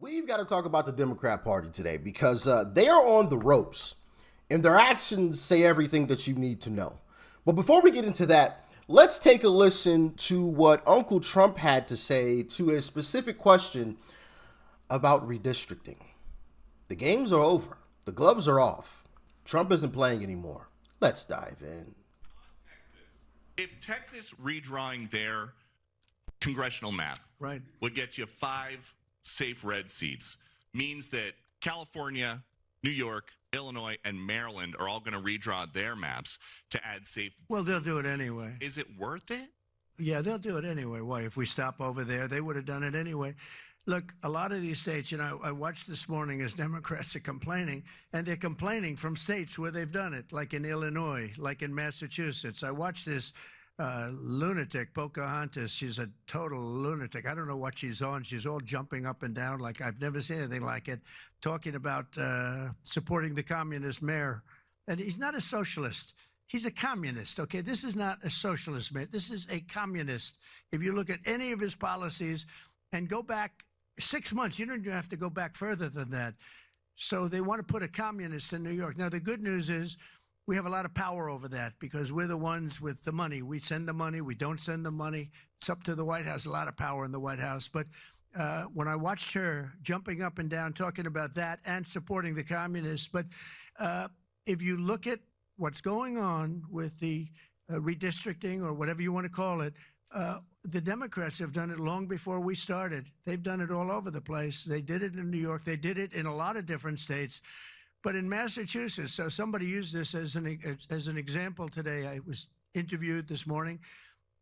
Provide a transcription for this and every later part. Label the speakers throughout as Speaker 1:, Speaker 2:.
Speaker 1: We've got to talk about the Democrat Party today because they are on the ropes and their actions say everything that you need to know. But before we get into that, let's take a listen to what Uncle Trump had to say to a specific question about redistricting. The games are over. The gloves are off. Trump isn't playing anymore. Let's dive in.
Speaker 2: If Texas redrawing their congressional map would get you 5 safe red seats, means that California, New York, Illinois, and Maryland are all going to redraw their maps to add safe.
Speaker 3: Well, they'll do it anyway.
Speaker 2: Is it worth it?
Speaker 3: Yeah, they'll do it anyway. Why? If we stop over there, they would have done it anyway. Look, a lot of these states, I watched this morning as Democrats are complaining, and they're complaining from states where they've done it, like in Illinois, like in Massachusetts. I watched this lunatic, Pocahontas. She's a total lunatic. I don't know what she's on. She's all jumping up and down like I've never seen anything like it, talking about supporting the communist mayor. And he's not a socialist. He's a communist, okay? This is not a socialist mayor. This is a communist. If you look at any of his policies and go back 6 months, you don't even have to go back further than that. So they want to put a communist in New York. Now, the good news is we have a lot of power over that because we're the ones with the money. We send the money. We don't send the money. It's up to the White House, a lot of power in the White House. But when I watched her jumping up and down, talking about that and supporting the communists, but if you look at what's going on with the redistricting or whatever you want to call it, the Democrats have done it long before we started. They've done it all over the place. They did it in New York. They did it in a lot of different states. But in Massachusetts, so somebody used this as an example today. I was interviewed this morning,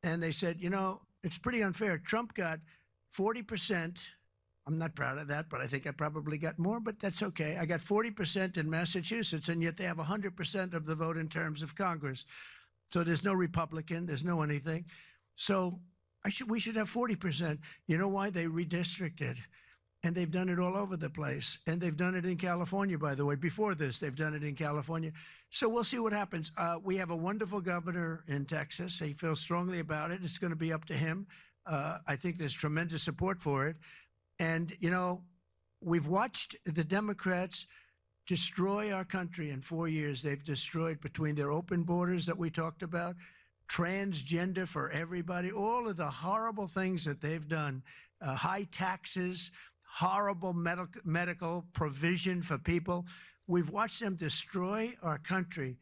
Speaker 3: and they said, it's pretty unfair. Trump got 40%. I'm not proud of that, but I think I probably got more, but that's okay. I got 40% in Massachusetts, and yet they have 100% of the vote in terms of Congress. So there's no Republican, there's no anything. So we should have 40%. You know why? They redistricted. And they've done it all over the place. And they've done it in California, by the way. Before this, they've done it in California. So we'll see what happens. We have a wonderful governor in Texas. He feels strongly about it. It's going to be up to him. I think there's tremendous support for it. And, we've watched the Democrats destroy our country in 4 years. They've destroyed between their open borders that we talked about, transgender for everybody, all of the horrible things that they've done, high taxes, horrible medical provision for people. We've watched them destroy our country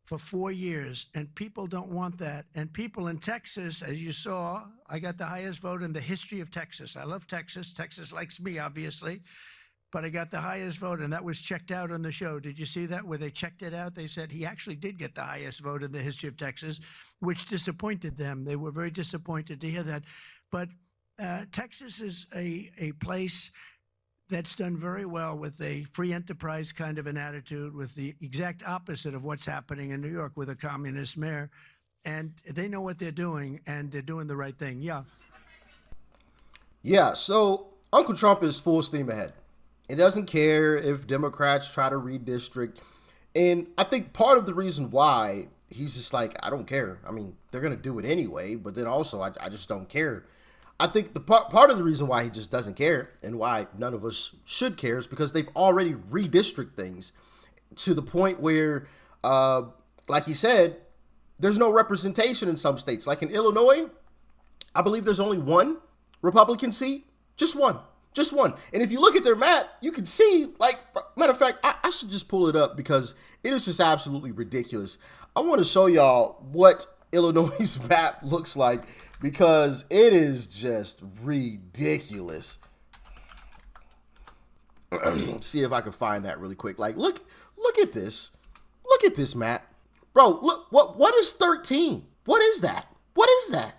Speaker 3: for 4 years, and people don't want that. And people in Texas, as you saw, I got the highest vote in the history of Texas. I love Texas. Texas likes me, obviously. But I got the highest vote, and that was checked out on the show. Did you see that, where they checked it out? They said he actually did get the highest vote in the history of Texas, which disappointed them. They were very disappointed to hear that. But Texas is a place that's done very well with a free enterprise kind of an attitude, with the exact opposite of what's happening in New York with a communist mayor. And they know what they're doing, and they're doing the right thing.
Speaker 1: Yeah, so Uncle Trump is full steam ahead. He doesn't care if Democrats try to redistrict. And I think part of the reason why he's just like, I don't care. I mean, they're going to do it anyway, but then also I just don't care. I think the part of the reason why he just doesn't care and why none of us should care is because they've already redistricted things to the point where, like he said, there's no representation in some states. Like in Illinois, I believe there's only one Republican seat, just one. Just one. And if you look at their map, you can see, matter of fact, I should just pull it up because it is just absolutely ridiculous. I want to show y'all what Illinois' map looks like because it is just ridiculous. See if I can find that really quick. Look at this. Look at this map. Bro, look, what is 13? What is that? What is that?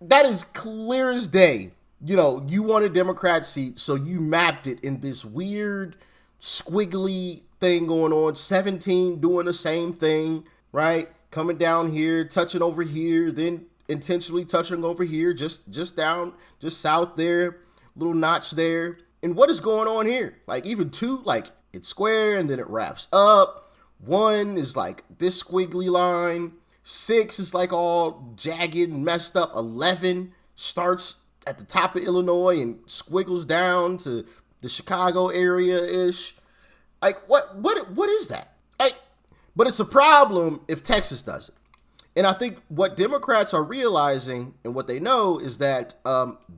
Speaker 1: That is clear as day. You want a Democrat seat, so you mapped it in this weird squiggly thing going on. 17 doing the same thing, right? Coming down here, touching over here, then intentionally touching over here, just down, just south there, little notch there. And what is going on here? Even 2, it's square and then it wraps up. 1 is this squiggly line. 6 is all jagged and messed up. 11 starts at the top of Illinois and squiggles down to the Chicago area-ish. Like, what is that? Like, but it's a problem if Texas does it. And I think what Democrats are realizing and what they know is that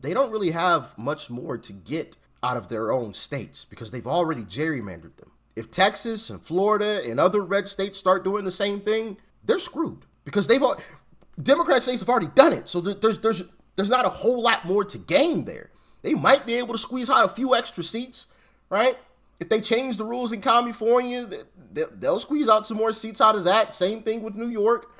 Speaker 1: they don't really have much more to get out of their own states because they've already gerrymandered them. If Texas and Florida and other red states start doing the same thing, they're screwed because Democrat states have already done it. So there's not a whole lot more to gain there. They might be able to squeeze out a few extra seats, right? If they change the rules in California, they'll squeeze out some more seats out of that. Same thing with New York.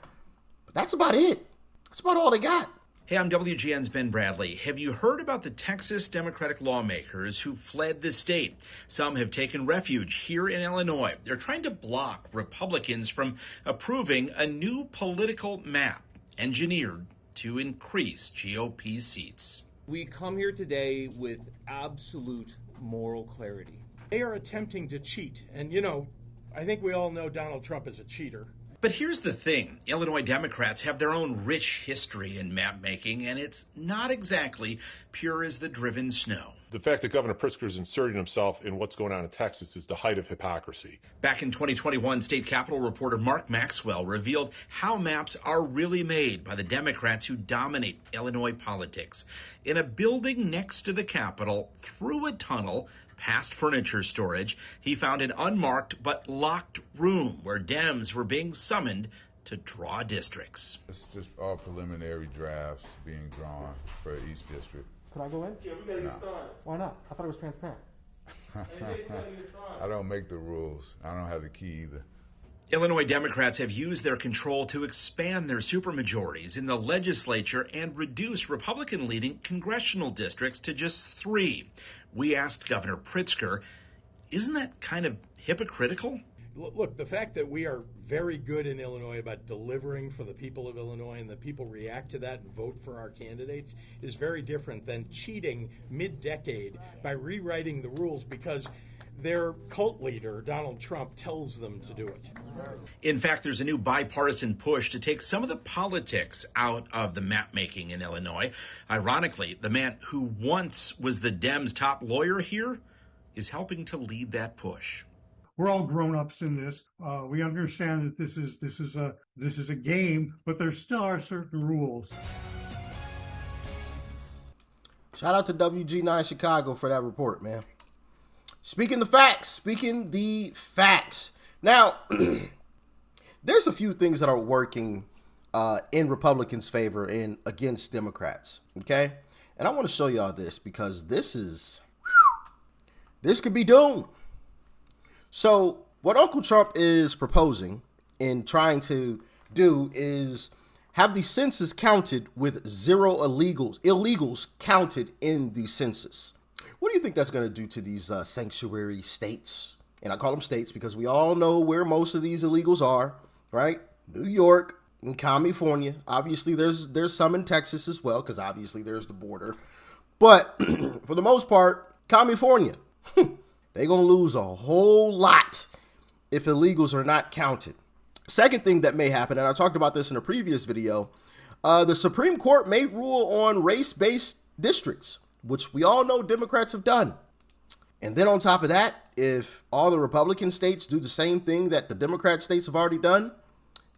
Speaker 1: But that's about it. That's about all they got.
Speaker 4: Hey, I'm WGN's Ben Bradley. Have you heard about the Texas Democratic lawmakers who fled the state? Some have taken refuge here in Illinois. They're trying to block Republicans from approving a new political map engineered to increase GOP seats.
Speaker 5: We come here today with absolute moral clarity.
Speaker 6: They are attempting to cheat. And, you know, I think we all know Donald Trump is a cheater.
Speaker 4: But here's the thing. Illinois Democrats have their own rich history in map making, and it's not exactly pure as the driven snow.
Speaker 7: The fact that Governor Pritzker is inserting himself in what's going on in Texas is the height of hypocrisy.
Speaker 4: Back in 2021, State Capitol reporter Mark Maxwell revealed how maps are really made by the Democrats who dominate Illinois politics. In a building next to the Capitol, through a tunnel, past furniture storage, he found an unmarked but locked room where Dems were being summoned to draw districts.
Speaker 8: It's just all preliminary drafts being drawn for each district.
Speaker 9: Can I go in?
Speaker 6: Yeah, we gotta get started.
Speaker 9: Why not? I thought it was transparent.
Speaker 8: I don't make the rules. I don't have the key either.
Speaker 4: Illinois Democrats have used their control to expand their supermajorities in the legislature and reduce Republican-leading congressional districts to just 3. We asked Governor Pritzker, isn't that kind of hypocritical?
Speaker 6: Look, the fact that we are very good in Illinois about delivering for the people of Illinois and that people react to that and vote for our candidates is very different than cheating mid-decade by rewriting the rules because their cult leader, Donald Trump, tells them to do it.
Speaker 4: In fact, there's a new bipartisan push to take some of the politics out of the map making in Illinois. Ironically, the man who once was the Dems' top lawyer here is helping to lead that push.
Speaker 10: We're all grown-ups in this. We understand that this is a game, but there still are certain rules.
Speaker 1: Shout out to WG9 Chicago for that report, man. Speaking the facts. Now, there's a few things that are working in Republicans' favor and against Democrats, okay? And I want to show y'all this because this could be doomed. So what Uncle Trump is proposing and trying to do is have the census counted with 0 illegals counted in the census. What do you think that's going to do to these sanctuary states? And I call them states because we all know where most of these illegals are, right? New York and California. Obviously, there's some in Texas as well because obviously there's the border. But for the most part, California, they're going to lose a whole lot if illegals are not counted. Second thing that may happen, and I talked about this in a previous video, the Supreme Court may rule on race-based districts, which we all know Democrats have done. And then on top of that, if all the Republican states do the same thing that the Democrat states have already done,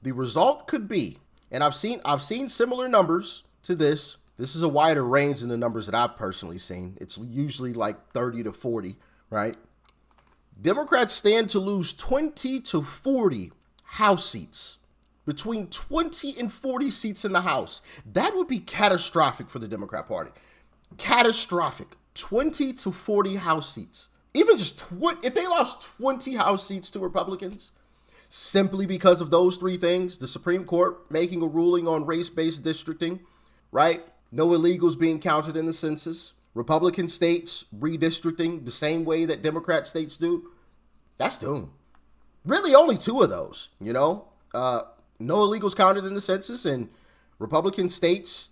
Speaker 1: the result could be, and I've seen similar numbers to this. This is a wider range than the numbers that I've personally seen. It's usually like 30 to 40, right? Democrats stand to lose 20 to 40 House seats. Between 20 and 40 seats in the House. That would be catastrophic for the Democrat Party. Catastrophic. 20 to 40 House seats. Even just if they lost 20 House seats to Republicans, simply because of those 3 things, the Supreme Court making a ruling on race-based districting, right? No illegals being counted in the census, Republican states redistricting the same way that Democrat states do, that's doomed. Really only 2 of those, you know? No illegals counted in the census and Republican states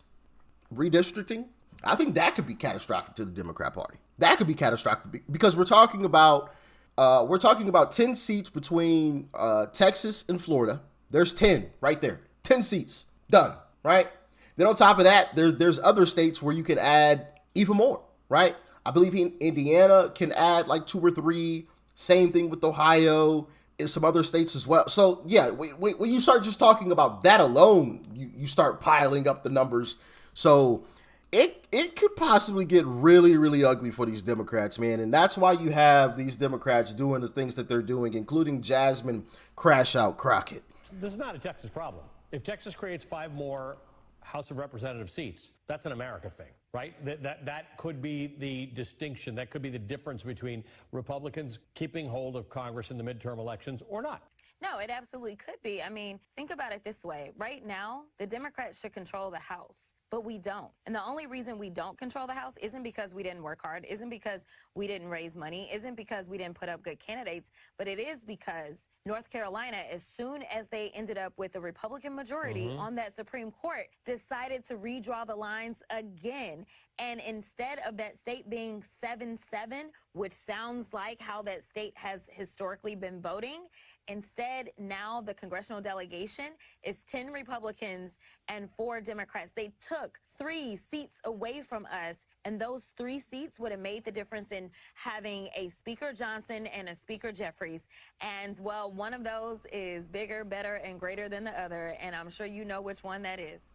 Speaker 1: redistricting. I think that could be catastrophic to the Democrat Party. That could be catastrophic because we're talking about 10 seats between Texas and Florida. There's 10 right there. 10 seats done, right? Then on top of that, there's other states where you can add even more, right? I believe Indiana can add like 2 or 3. Same thing with Ohio and some other states as well. So yeah, when you start just talking about that alone, you start piling up the numbers. So it could possibly get really, really ugly for these Democrats, man. And that's why you have these Democrats doing the things that they're doing, including Jasmine Crash Out Crockett.
Speaker 11: This is not a Texas problem. If Texas creates 5 more House of Representative seats, that's an America thing, right? That could be the distinction. That could be the difference between Republicans keeping hold of Congress in the midterm elections or not.
Speaker 12: No, it absolutely could be. I mean, think about it this way. Right now, the Democrats should control the House, but we don't. And the only reason we don't control the House isn't because we didn't work hard, isn't because we didn't raise money, isn't because we didn't put up good candidates, but it is because North Carolina, as soon as they ended up with a Republican majority on that Supreme Court, decided to redraw the lines again. And instead of that state being 7-7, which sounds like how that state has historically been voting, instead, now the congressional delegation is 10 Republicans and 4 Democrats. They took 3 seats away from us, and those 3 seats would have made the difference in having a Speaker Johnson and a Speaker Jeffries. And, well, one of those is bigger, better, and greater than the other, and I'm sure you know which one that is.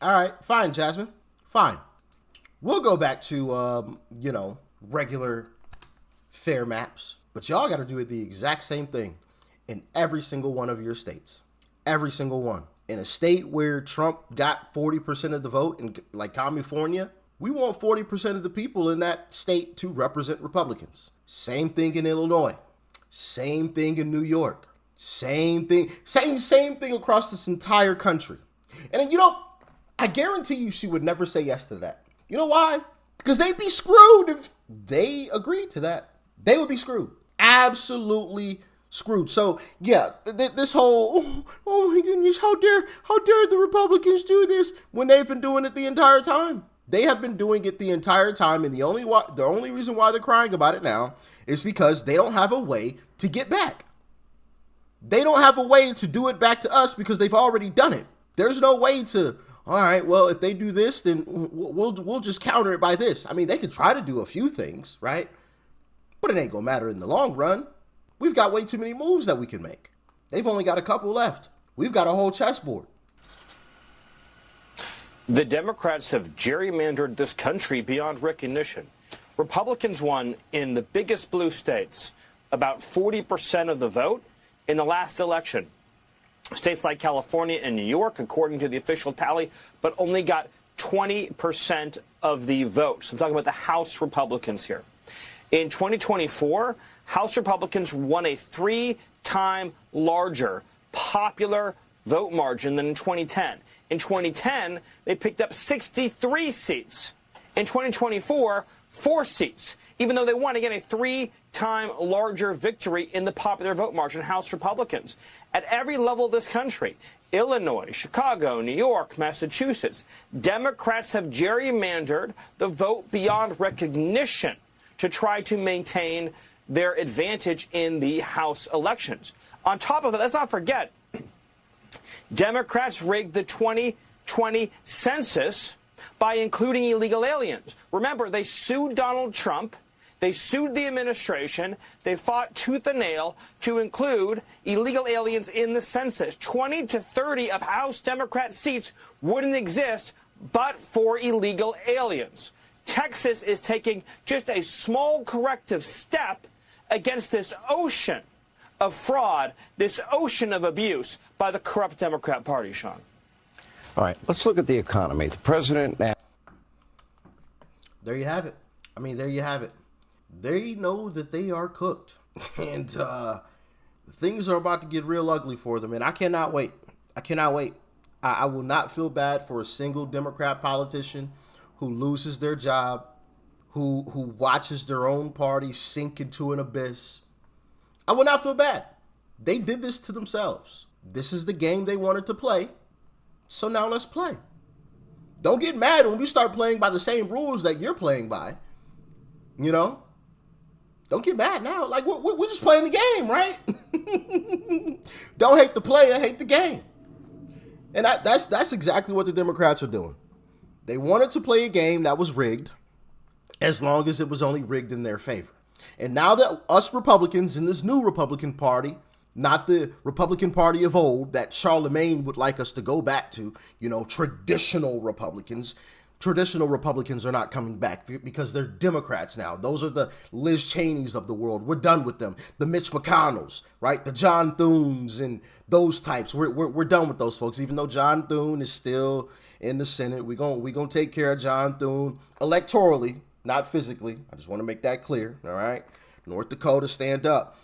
Speaker 1: All right, fine, Jasmine, fine. We'll go back to, regular fair maps, but y'all got to do it the exact same thing in every single one of your states. Every single one. In a state where Trump got 40% of the vote, in like California, we want 40% of the people in that state to represent Republicans. Same thing in Illinois. Same thing in New York. Same thing. Same thing across this entire country. And I guarantee you she would never say yes to that. You know why? Because they'd be screwed if they agreed to that. They would be screwed. Absolutely screwed. So yeah, this whole, oh my goodness, how dare the Republicans do this when they've been doing it the entire time? They have been doing it the entire time, and the only reason why they're crying about it now is because they don't have a way to get back. They don't have a way to do it back to us because they've already done it. There's no way to, all right, well, if they do this, then we'll just counter it by this. I mean, they could try to do a few things, right? But it ain't gonna matter in the long run. We've got way too many moves that we can make. They've only got a couple left. We've got a whole chessboard.
Speaker 13: The Democrats have gerrymandered this country beyond recognition. Republicans won in the biggest blue states about 40% of the vote in the last election. States like California and New York, according to the official tally, but only got 20% of the votes. I'm talking about the House Republicans here. In 2024, House Republicans won a 3-time larger popular vote margin than in 2010. In 2010, they picked up 63 seats. In 2024, 4 seats, even though they won, again, a 3-time larger victory in the popular vote margin, House Republicans. At every level of this country, Illinois, Chicago, New York, Massachusetts, Democrats have gerrymandered the vote beyond recognition to try to maintain their advantage in the House elections. On top of that, let's not forget, Democrats rigged the 2020 census by including illegal aliens. Remember, they sued Donald Trump. They sued the administration. They fought tooth and nail to include illegal aliens in the census. 20 to 30 of House Democrat seats wouldn't exist but for illegal aliens. Texas is taking just a small corrective step against this ocean of fraud, this ocean of abuse by the corrupt Democrat Party, Sean.
Speaker 14: All right, let's look at the economy. The president now.
Speaker 1: There you have it. I mean, there you have it. They know that they are cooked. And things are about to get real ugly for them. And I cannot wait. I cannot wait. I will not feel bad for a single Democrat politician who loses their job, who watches their own party sink into an abyss. I will not feel bad. They did this to themselves. This is the game they wanted to play. So now let's play. Don't get mad when we start playing by the same rules that you're playing by. You know? Don't get mad now. Like, we're just playing the game, right? Don't hate the player, hate the game. And that's exactly what the Democrats are doing. They wanted to play a game that was rigged. as long as it was only rigged in their favor. And now that us Republicans in this new Republican Party, not the Republican Party of old that Charlemagne would like us to go back to, traditional Republicans are not coming back because they're Democrats now. Those are the Liz Cheneys of the world. We're done with them. The Mitch McConnells, right? The John Thunes and those types. We're done with those folks. Even though John Thune is still in the Senate, we're gonna take care of John Thune electorally, not physically. I just want to make that clear. All right, North Dakota, stand up.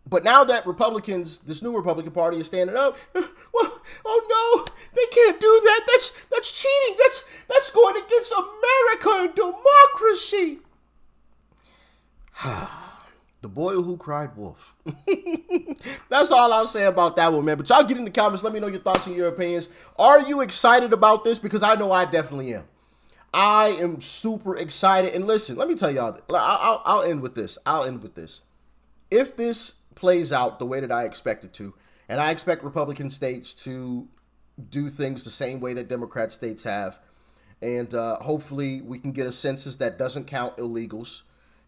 Speaker 1: But now that Republicans, this new Republican Party is standing up, well, oh no, they can't do that. That's cheating. That's going against America and democracy. The boy who cried wolf. That's all I'll say about that one, man. But y'all get in the comments. Let me know your thoughts and your opinions. Are you excited about this? Because I know I definitely am. I am super excited. And listen, let me tell y'all, I'll end with this. If this plays out the way that I expect it to, and I expect Republican states to do things the same way that Democrat states have, and hopefully we can get a census that doesn't count illegals.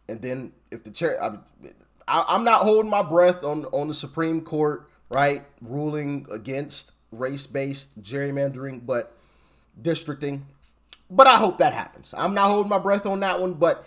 Speaker 1: And then if the chair, I'm not holding my breath on the Supreme Court, right, ruling against race-based gerrymandering, but districting. But I hope that happens. I'm not holding my breath on that one, but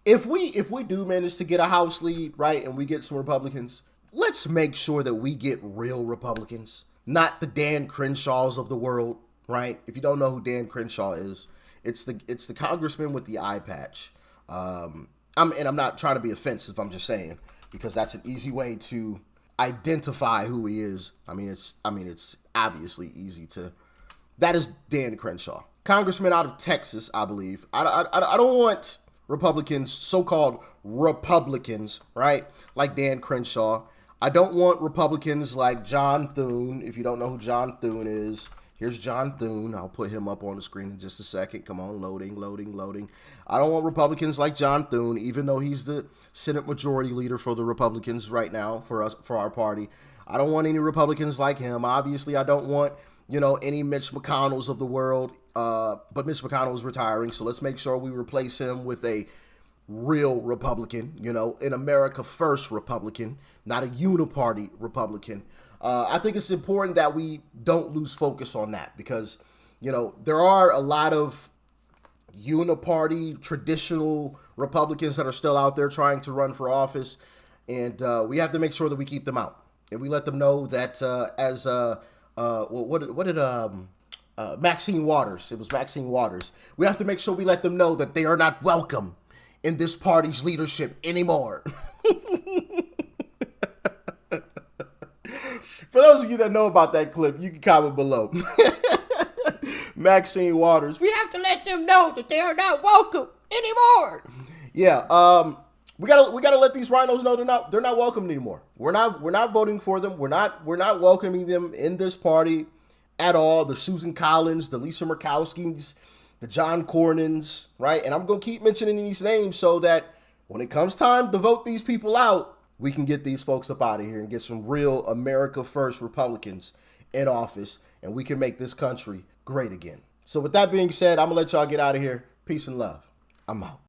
Speaker 1: if we do manage to get a House lead, right, and we get some Republicans, let's make sure that we get real Republicans, not the Dan Crenshaws of the world, right? If you don't know who Dan Crenshaw is, it's the congressman with the eye patch. I'm not trying to be offensive. I'm just saying because that's an easy way to identify who he is. It's obviously easy to. That is Dan Crenshaw, congressman out of Texas, I believe. I don't want Republicans, so-called Republicans, right? Like Dan Crenshaw. I don't want Republicans like John Thune. If you don't know who John Thune is, here's John Thune. I'll put him up on the screen in just a second. Come on, loading. I don't want Republicans like John Thune, even though he's the Senate Majority Leader for the Republicans right now, for our party. I don't want any Republicans like him. Obviously, I don't want, any Mitch McConnells of the world. But Mitch McConnell is retiring, so let's make sure we replace him with a real Republican, an America First Republican, not a uniparty Republican. I think it's important that we don't lose focus on that because, there are a lot of uniparty traditional Republicans that are still out there trying to run for office, and we have to make sure that we keep them out and we let them know that what did Maxine Waters. It was Maxine Waters. We have to make sure we let them know that they are not welcome in this party's leadership anymore. For those of you that know about that clip, you can comment below. Maxine Waters. We have to let them know that they are not welcome anymore. Yeah. We gotta let these rhinos know they're not welcome anymore. We're not voting for them. We're not welcoming them in this party at all. The Susan Collins, the Lisa Murkowskis, the John Cornyn's, right? And I'm going to keep mentioning these names so that when it comes time to vote these people out, we can get these folks up out of here and get some real America First Republicans in office, and we can make this country great again. So with that being said, I'm going to let y'all get out of here. Peace and love. I'm out.